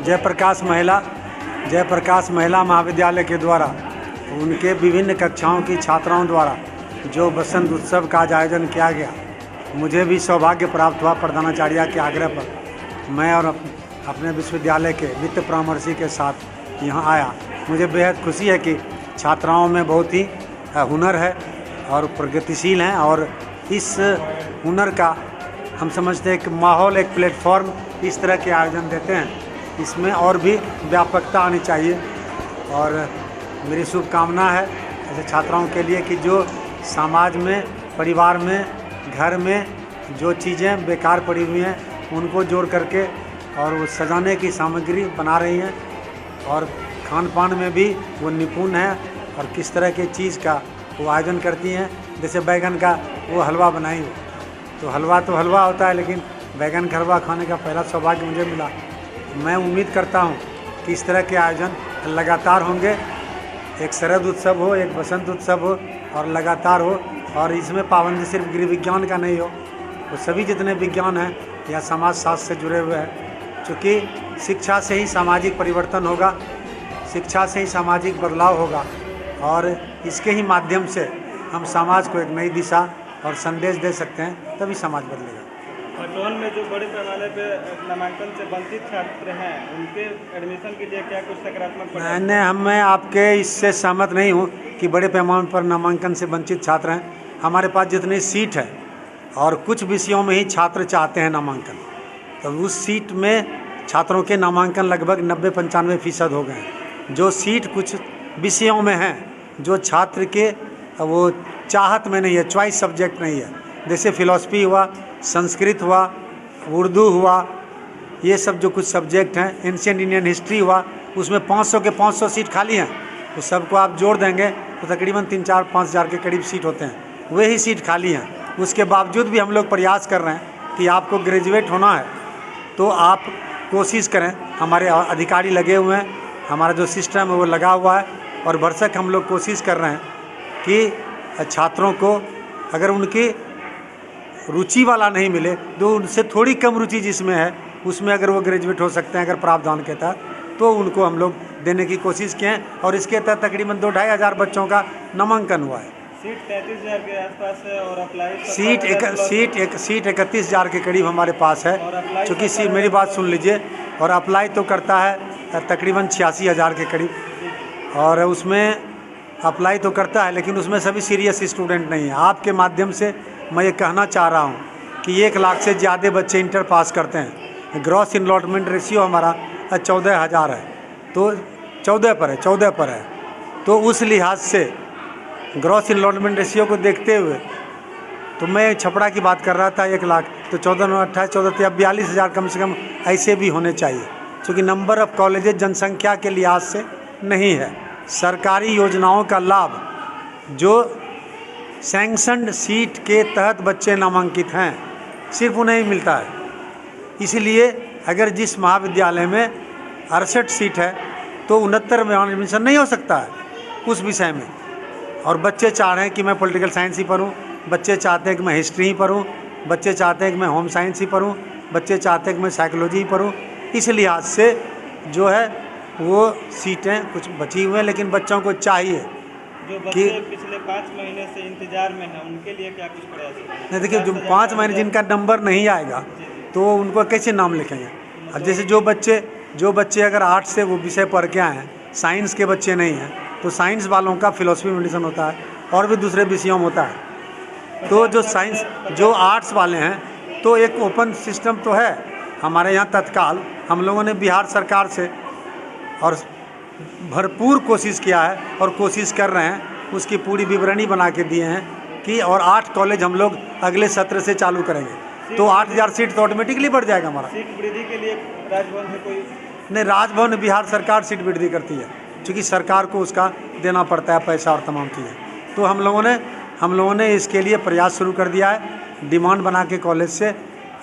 जयप्रकाश महिला महाविद्यालय के द्वारा उनके विभिन्न कक्षाओं की छात्राओं द्वारा जो बसंत उत्सव का आज आयोजन किया गया, मुझे भी सौभाग्य प्राप्त हुआ। प्रधानाचार्य के आग्रह पर मैं और अपने विश्वविद्यालय के वित्त परामर्शी के साथ यहाँ आया। मुझे बेहद खुशी है कि छात्राओं में बहुत ही हुनर है और प्रगतिशील हैं, और इस हुनर का हम समझते हैं कि माहौल, एक प्लेटफॉर्म इस तरह के आयोजन देते हैं, इसमें और भी व्यापकता आनी चाहिए। और मेरी शुभकामना है ऐसे छात्राओं के लिए कि जो समाज में, परिवार में, घर में जो चीज़ें बेकार पड़ी हुई हैं उनको जोड़ करके और वो सजाने की सामग्री बना रही हैं, और खान पान में भी वो निपुण हैं और किस तरह की चीज़ का वो आयोजन करती हैं। जैसे बैगन का वो हलवा बनाई, तो हलवा होता है, लेकिन बैगन का हलवा खाने का पहला सौभाग्य मुझे मिला। मैं उम्मीद करता हूँ कि इस तरह के आयोजन लगातार होंगे। एक शरद उत्सव हो, एक बसंत उत्सव हो और लगातार हो, और इसमें पाबंदी सिर्फ गृह विज्ञान का नहीं हो, तो सभी जितने विज्ञान हैं या समाज शास्त्र से जुड़े हुए हैं, क्योंकि शिक्षा से ही सामाजिक परिवर्तन होगा, शिक्षा से ही सामाजिक बदलाव होगा, और इसके ही माध्यम से हम समाज को एक नई दिशा और संदेश दे सकते हैं, तभी समाज बदलेगा। खरगोन में जो बड़े पैमाने पे नामांकन से वंचित छात्र हैं, उनके एडमिशन के लिए क्या कुछ सकारात्मक प्रयास? नहीं, मैं आपके इससे सहमत नहीं हूँ कि बड़े पैमाने पर नामांकन से वंचित छात्र हैं। हमारे पास जितनी सीट है और कुछ विषयों में ही छात्र चाहते हैं नामांकन, तो उस सीट में छात्रों के नामांकन लगभग 90-95% हो गए हैं। जो सीट कुछ विषयों में हैं जो छात्र के वो चाहत में नहीं है, चॉइस सब्जेक्ट नहीं है, जैसे फिलॉसफी हुआ, संस्कृत हुआ, उर्दू हुआ, ये सब जो कुछ सब्जेक्ट हैं, एंशिएंट इंडियन हिस्ट्री हुआ, उसमें 500 के 500 सीट खाली हैं। तो सबको आप जोड़ देंगे तो तकरीबन 3-4-5 हज़ार के करीब सीट होते हैं, वही सीट खाली हैं। उसके बावजूद भी हम लोग प्रयास कर रहे हैं कि आपको ग्रेजुएट होना है तो आप कोशिश करें। हमारे अधिकारी लगे हुए हैं, हमारा जो सिस्टम है वो लगा हुआ है, और भरसक हम लोग कोशिश कर रहे हैं कि छात्रों को अगर उनकी रुचि वाला नहीं मिले तो उनसे थोड़ी कम रुचि जिसमें है उसमें अगर वो ग्रेजुएट हो सकते हैं, अगर प्रावधान के तहत, तो उनको हम लोग देने की कोशिश किए हैं, और इसके तहत तकरीबन 2-2.5 हज़ार बच्चों का नामांकन हुआ है। सीट 33,000 के आसपास है और अप्लाई सीट 31,000 के करीब हमारे पास है। चूँकि सीट, मेरी बात सुन लीजिए, और अप्लाई तो करता है तकरीबन 86,000 के करीब, और उसमें अप्लाई तो करता है, लेकिन उसमें सभी सीरियस स्टूडेंट नहीं है। आपके माध्यम से मैं ये कहना चाह रहा हूँ कि 1 लाख से ज़्यादा बच्चे इंटर पास करते हैं। ग्रॉस इनरोलमेंट रेशियो हमारा 14,000 है, तो 14 पर है। तो उस लिहाज से ग्रॉस इनरोलमेंट रेशियो को देखते हुए, तो मैं छपरा की बात कर रहा था 1 लाख, तो 42,000 कम से कम ऐसे भी होने चाहिए, क्योंकि नंबर ऑफ़ कॉलेजेस जनसंख्या के लिहाज से नहीं है। सरकारी योजनाओं का लाभ जो सैंक्शनड सीट के तहत बच्चे नामांकित हैं, सिर्फ उन्हें ही मिलता है। इसलिए अगर जिस महाविद्यालय में 68 सीट है तो 69 में एडमिशन नहीं हो सकता है उस विषय में, और बच्चे चाह रहे हैं कि मैं पॉलिटिकल साइंस ही पढूं, बच्चे चाहते हैं कि मैं हिस्ट्री ही पढूं, बच्चे चाहते हैं कि मैं होम साइंस ही पढूं, बच्चे चाहते हैं कि मैं साइकोलॉजी ही पढूं। इस लिहाज से जो है वो सीटें कुछ बची हुई हैं, लेकिन बच्चों को चाहिए जो बच्चे पिछले 5 महीने से इंतजार में हैं, उनके लिए क्या कुछ प्रयास है? नहीं, देखिए, जो 5 महीने जिनका नंबर नहीं आएगा तो उनको कैसे नाम लिखेंगे? अब जैसे जो बच्चे अगर आर्ट्स से वो विषय पढ़ के आए हैं, साइंस के बच्चे नहीं हैं, तो साइंस वालों का फिलॉसफी में एडमिशन होता है और भी दूसरे विषयों में होता है। तो जो आर्ट्स वाले हैं, तो एक ओपन सिस्टम तो है हमारे यहाँ। तत्काल हम लोगों ने बिहार सरकार से और भरपूर कोशिश किया है और कोशिश कर रहे हैं, उसकी पूरी विवरणी बना के दिए हैं कि, और 8 कॉलेज हम लोग अगले सत्र से चालू करेंगे, तो 8,000 सीट तो ऑटोमेटिकली बढ़ जाएगा हमारा। सीट वृद्धि के लिए राजभवन से कोई नहीं, राजभवन बिहार सरकार सीट वृद्धि करती है, क्योंकि सरकार को उसका देना पड़ता है पैसा और तमाम चीज़ें। तो हम लोगों ने इसके लिए प्रयास शुरू कर दिया है, डिमांड बना के कॉलेज से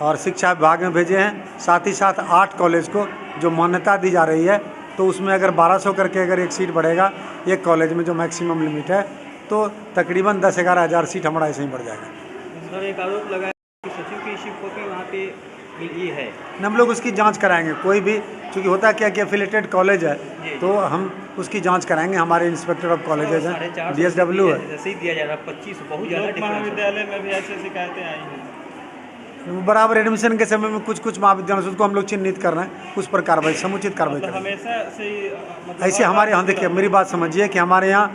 और शिक्षा विभाग में भेजे हैं। साथ ही साथ 8 कॉलेज को जो मान्यता दी जा रही है, तो उसमें अगर 1200 करके अगर एक सीट बढ़ेगा एक कॉलेज में, जो मैक्सिमम लिमिट है, तो तकरीबन 10-11 हज़ार सीट हमारा ऐसे ही बढ़ जाएगा। सर, एक आरोप लगा कि सचिव की शिफ्ट होकर वहाँ पे ये है। हम लोग उसकी जांच कराएंगे। कोई भी, चूँकि होता क्या कि एफिलेटेड कॉलेज है तो हम उसकी जांच कराएंगे। हमारे इंस्पेक्टर ऑफ कॉलेजेज हैं, DSW है। जैसे ही दिया जा रहा है 25 बहुत ज़्यादा लोक महाविद्यालय में भी ऐसी शिकायतें आई हैं। बराबर एडमिशन के समय में कुछ महाविद्यालय से उसको हम लोग चिन्हित कर रहे हैं, उस पर कार्रवाई, समुचित कार्रवाई मतलब करेंगे। हमेशा से ही ऐसे हमारे यहाँ देखिए, मेरी बात समझिए कि हमारे यहाँ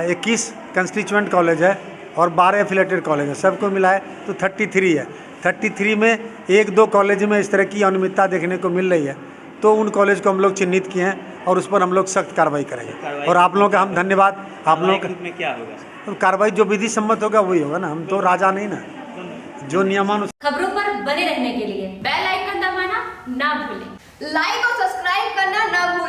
21 कंस्टिट्यूएंट कॉलेज है और 12 एफिलेटेड कॉलेज है, सबको मिलाए तो 33 है। 33 में 1-2 कॉलेज में इस तरह की अनियमितता देखने को मिल रही है, तो उन कॉलेज को हम लोग चिन्हित किए हैं और उस पर हम लोग सख्त कार्रवाई करेंगे। और आप लोगों का हम धन्यवाद, आप लोगों का में क्या होगा कार्रवाई जो विधि सम्मत होगा वही होगा ना, हम तो राजा नहीं ना, जो नियमानुसार। खबरों पर बने रहने के लिए बेल आइकन दबाना ना भूलें। लाइक और सब्सक्राइब करना ना भूलें।